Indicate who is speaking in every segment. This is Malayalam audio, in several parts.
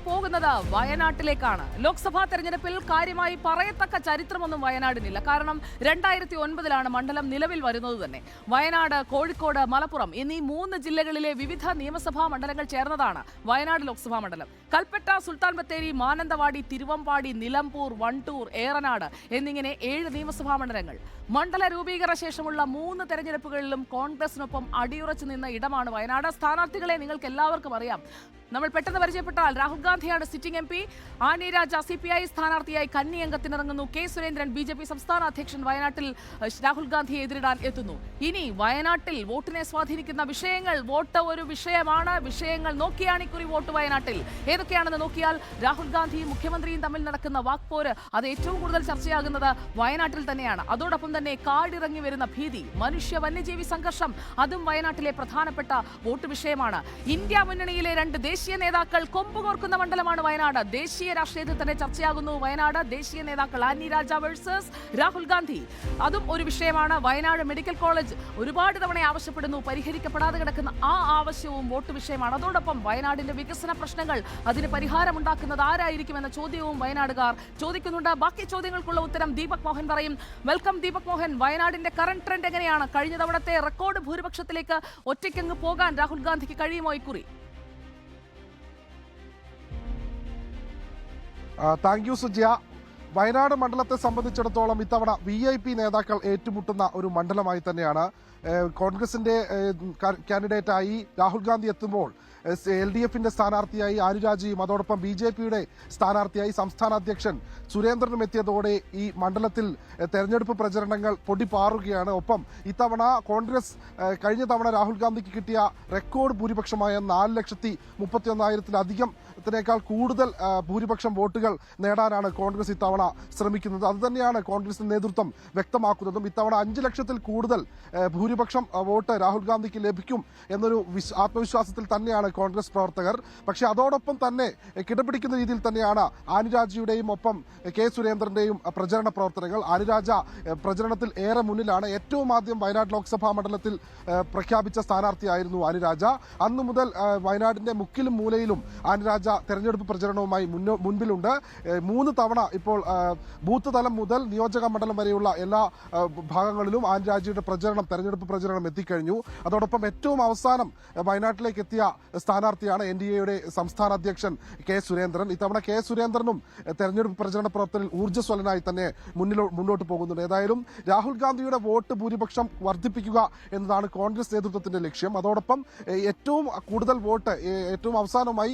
Speaker 1: പോകുന്നത് വയനാട്ടിലേക്കാണ്. ലോക്സഭാ തെരഞ്ഞെടുപ്പിൽ കാര്യമായി പറയത്തക്ക ചരിത്രമൊന്നും വയനാടിനില്ല. കാരണം 2009 മണ്ഡലം നിലവിൽ വരുന്നത് തന്നെ. വയനാട്, കോഴിക്കോട്, മലപ്പുറം എന്നീ 3 ജില്ലകളിലെ വിവിധ നിയമസഭാ മണ്ഡലങ്ങൾ ചേർന്നതാണ് വയനാട് ലോക്സഭാ മണ്ഡലം. കൽപ്പറ്റ, സുൽത്താൻ ബത്തേരി, മാനന്തവാടി, തിരുവമ്പാടി, നിലമ്പൂർ, വണ്ടൂർ, ഏറനാട് എന്നിങ്ങനെ 7 നിയമസഭാ മണ്ഡലങ്ങൾ. മണ്ഡല രൂപീകരണ ശേഷമുള്ള 3 തെരഞ്ഞെടുപ്പുകളിലും കോൺഗ്രസിനൊപ്പം അടിയുറച്ചു നിന്ന ഇടമാണ് വയനാട്. സ്ഥാനാർത്ഥികളെ നിങ്ങൾക്ക് എല്ലാവർക്കും അറിയാം. നമ്മൾ പെട്ടെന്ന് പരിചയപ്പെട്ടാൽ രാഹുൽ ഗാന്ധിയാണ് സിറ്റിംഗ് MP. ആനി രാജ CPI സ്ഥാനാർത്ഥിയായി കന്നി അംഗത്തിനിറങ്ങുന്നു. കെ സുരേന്ദ്രൻ BJP സംസ്ഥാന അധ്യക്ഷൻ വയനാട്ടിൽ രാഹുൽ ഗാന്ധിയെ എതിരിടാൻ എത്തുന്നു. ഇനി വയനാട്ടിൽ വോട്ടിനെ സ്വാധീനിക്കുന്ന വിഷയങ്ങൾ. വോട്ട് ഒരു വിഷയമാണ്. വിഷയങ്ങൾ നോക്കിയാണ് ഇക്കുറി വോട്ട് വയനാട്ടിൽ. ഏതൊക്കെയാണെന്ന് നോക്കിയാൽ രാഹുൽ ഗാന്ധിയും മുഖ്യമന്ത്രിയും തമ്മിൽ നടക്കുന്ന വാക്പോര് അത് ഏറ്റവും കൂടുതൽ ചർച്ചയാകുന്നത് വയനാട്ടിൽ തന്നെയാണ്. അതോടൊപ്പം തന്നെ കാടിറങ്ങി വരുന്ന ഭീതി, മനുഷ്യ വന്യജീവി സംഘർഷം, അതും വയനാട്ടിലെ പ്രധാനപ്പെട്ട വോട്ട് വിഷയമാണ്. ഇന്ത്യ മുന്നണിയിലെ 2 ദേശീയ നേതാക്കൾ കൊമ്പുകോർക്കുന്ന മണ്ഡലമാണ് വയനാട്. ദേശീയ രാഷ്ട്രീയത്തിൽ തന്നെ ചർച്ചയാകുന്നു വയനാട്. ദേശീയ നേതാക്കൾ ആനി രാജ വേഴ്സസ് രാഹുൽ ഗാന്ധി, അതും ഒരു വിഷയമാണ്. വയനാട് മെഡിക്കൽ കോളേജ് ഒരുപാട് തവണ ആവശ്യപ്പെടുന്നു. പരിഹരിക്കപ്പെടാതെ കിടക്കുന്ന ആ ആവശ്യവും വോട്ട് വിഷയമാണ്. അതോടൊപ്പം വയനാടിന്റെ വികസന പ്രശ്നങ്ങൾ, അതിന് പരിഹാരമുണ്ടാക്കുന്നത് ആരായിരിക്കുമെന്ന ചോദ്യവും വയനാടുകാർ ചോദിക്കുന്നുണ്ട്. ബാക്കി ചോദ്യങ്ങൾക്കുള്ള ഉത്തരം ദീപക് മോഹൻ പറയും. വെൽക്കം ദീപക് മോഹൻ. വയനാടിന്റെ കറന്റ് ട്രെൻഡ് എങ്ങനെയാണ്? കഴിഞ്ഞ തവണത്തെ റെക്കോർഡ് ഭൂരിപക്ഷത്തിലേക്ക് ഒറ്റയ്ക്കങ്ങ് പോകാൻ രാഹുൽ ഗാന്ധിക്ക് കഴിയുമോ ഇക്കുറി?
Speaker 2: Thank you സുജിയ. വയനാട് മണ്ഡലത്തെ സംബന്ധിച്ചിടത്തോളം ഇത്തവണ VIP നേതാക്കൾ ഏറ്റുമുട്ടുന്ന ഒരു മണ്ഡലമായി തന്നെയാണ്. കോൺഗ്രസിന്റെ കാൻഡിഡേറ്റായി രാഹുൽ ഗാന്ധി എത്തുമ്പോൾ LDFന്റെ സ്ഥാനാർത്ഥിയായി ആനുരാജയും അതോടൊപ്പം BJPയുടെ സ്ഥാനാർത്ഥിയായി സംസ്ഥാന അധ്യക്ഷൻ സുരേന്ദ്രനും എത്തിയതോടെ ഈ മണ്ഡലത്തിൽ തെരഞ്ഞെടുപ്പ് പ്രചരണങ്ങൾ പൊടിപാറുകയാണ്. ഒപ്പം ഇത്തവണ കോൺഗ്രസ് കഴിഞ്ഞ തവണ രാഹുൽ ഗാന്ധിക്ക് കിട്ടിയ റെക്കോർഡ് ഭൂരിപക്ഷമായ 4,31,000-ത്തിലധികം കൂടുതൽ ഭൂരിപക്ഷം വോട്ടുകൾ നേടാനാണ് കോൺഗ്രസ് ഇത്തവണ ശ്രമിക്കുന്നത്. അതുതന്നെയാണ് കോൺഗ്രസിന്റെ നേതൃത്വം വ്യക്തമാക്കുന്നതും. ഇത്തവണ 5 ലക്ഷത്തിൽ കൂടുതൽ ഭൂരിപക്ഷം വോട്ട് രാഹുൽ ഗാന്ധിക്ക് ലഭിക്കും എന്നൊരു ആത്മവിശ്വാസത്തിൽ തന്നെയാണ് കോൺഗ്രസ് പ്രവർത്തകർ. പക്ഷേ അതോടൊപ്പം തന്നെ കിടപിടിക്കുന്ന രീതിയിൽ തന്നെയാണ് ആനിരാജയുടെയും ഒപ്പം കെ സുരേന്ദ്രന്റെയും പ്രചരണ പ്രവർത്തനങ്ങൾ. ആനിരാജ പ്രചരണത്തിൽ ഏറെ മുന്നിലാണ്. ഏറ്റവും ആദ്യം വയനാട് ലോക്സഭാ മണ്ഡലത്തിൽ പ്രഖ്യാപിച്ച സ്ഥാനാർത്ഥിയായിരുന്നു ആനിരാജ. അന്നു മുതൽ വയനാടിന്റെ മുക്കിലും മൂലയിലും ആനിരാജ തെരഞ്ഞെടുപ്പ് പ്രചരണവുമായി മുൻപിലുണ്ട്. 3 തവണ ഇപ്പോൾ ബൂത്ത് തലം മുതൽ നിയോജക മണ്ഡലം വരെയുള്ള എല്ലാ ഭാഗങ്ങളിലും ആനിരാജയുടെ തെരഞ്ഞെടുപ്പ് പ്രചരണം എത്തിക്കഴിഞ്ഞു. അതോടൊപ്പം ഏറ്റവും അവസാനം വയനാട്ടിലേക്ക് എത്തിയ സ്ഥാനാർത്ഥിയാണ് NDAയുടെ സംസ്ഥാന അധ്യക്ഷൻ കെ സുരേന്ദ്രൻ. ഇത്തവണ കെ സുരേന്ദ്രനും തെരഞ്ഞെടുപ്പ് പ്രചരണ പ്രവർത്തനത്തിൽ ഊർജ്ജസ്വലനായി തന്നെ മുന്നോട്ട് പോകുന്നുണ്ട്. ഏതായാലും രാഹുൽ ഗാന്ധിയുടെ വോട്ട് ഭൂരിപക്ഷം വർദ്ധിപ്പിക്കുക എന്നതാണ് കോൺഗ്രസ് നേതൃത്വത്തിന്റെ ലക്ഷ്യം. അതോടൊപ്പം ഏറ്റവും കൂടുതൽ വോട്ട് ഏറ്റവും അവസാനമായി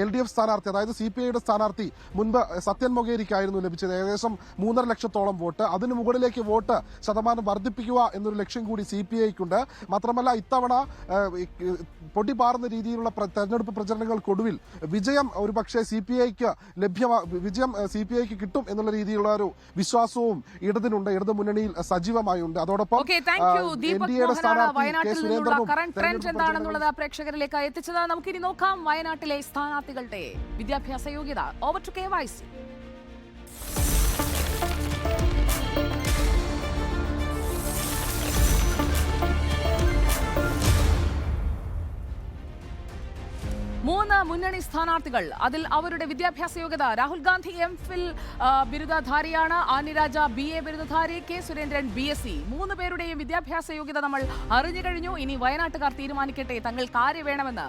Speaker 2: LDF സ്ഥാനാർത്ഥി, അതായത് CPIയുടെ സ്ഥാനാർത്ഥി മുൻപ് സത്യൻ മൊകേരിക്കായിരുന്നു ലഭിച്ചത്. ഏകദേശം 3.5 ലക്ഷത്തോളം വോട്ട്. അതിന് മുകളിലേക്ക് വോട്ട് ശതമാനം വർദ്ധിപ്പിക്കുക എന്നൊരു ലക്ഷ്യം കൂടി CPIക്കുണ്ട്. മാത്രമല്ല ഇത്തവണ പൊടിപാറുന്ന രീതിയിലുള്ള തെരഞ്ഞെടുപ്പ് പ്രചരണങ്ങൾക്കൊടുവിൽ വിജയം ഒരുപക്ഷെ CPIക്ക് കിട്ടും എന്നുള്ള രീതിയിലുള്ള ഒരു വിശ്വാസവും ഇടതിനുണ്ട്. ഇടതു മുന്നണിയിൽ സജീവമായി ഉണ്ട്. അതോടൊപ്പം NDAയുടെ സ്ഥാനാർത്ഥി
Speaker 1: എന്താണെന്നുള്ളത് പ്രേക്ഷകരിലേക്ക് എത്തിച്ചത്. നമുക്കിനി നോക്കാം വയനാട്ടിലെ സ്ഥാനാർത്ഥികളുടെ വിദ്യാഭ്യാസ യോഗ്യത. Over to KYC. മൂന്ന് മുന്നണി സ്ഥാനാർത്ഥികൾ, അതിൽ അവരുടെ വിദ്യാഭ്യാസ യോഗ്യത. രാഹുൽ ഗാന്ധി MPhil ബിരുദധാരിയാണ്. ആനി രാജ BA ബിരുദധാരി. K Surendran BSc. 3 പേരുടെയും വിദ്യാഭ്യാസ യോഗ്യത നമ്മൾ അറിഞ്ഞു കഴിഞ്ഞു. ഇനി വയനാട്ടുകാർ തീരുമാനിക്കട്ടെ തങ്ങൾക്ക് ആര് വേണമെന്ന്.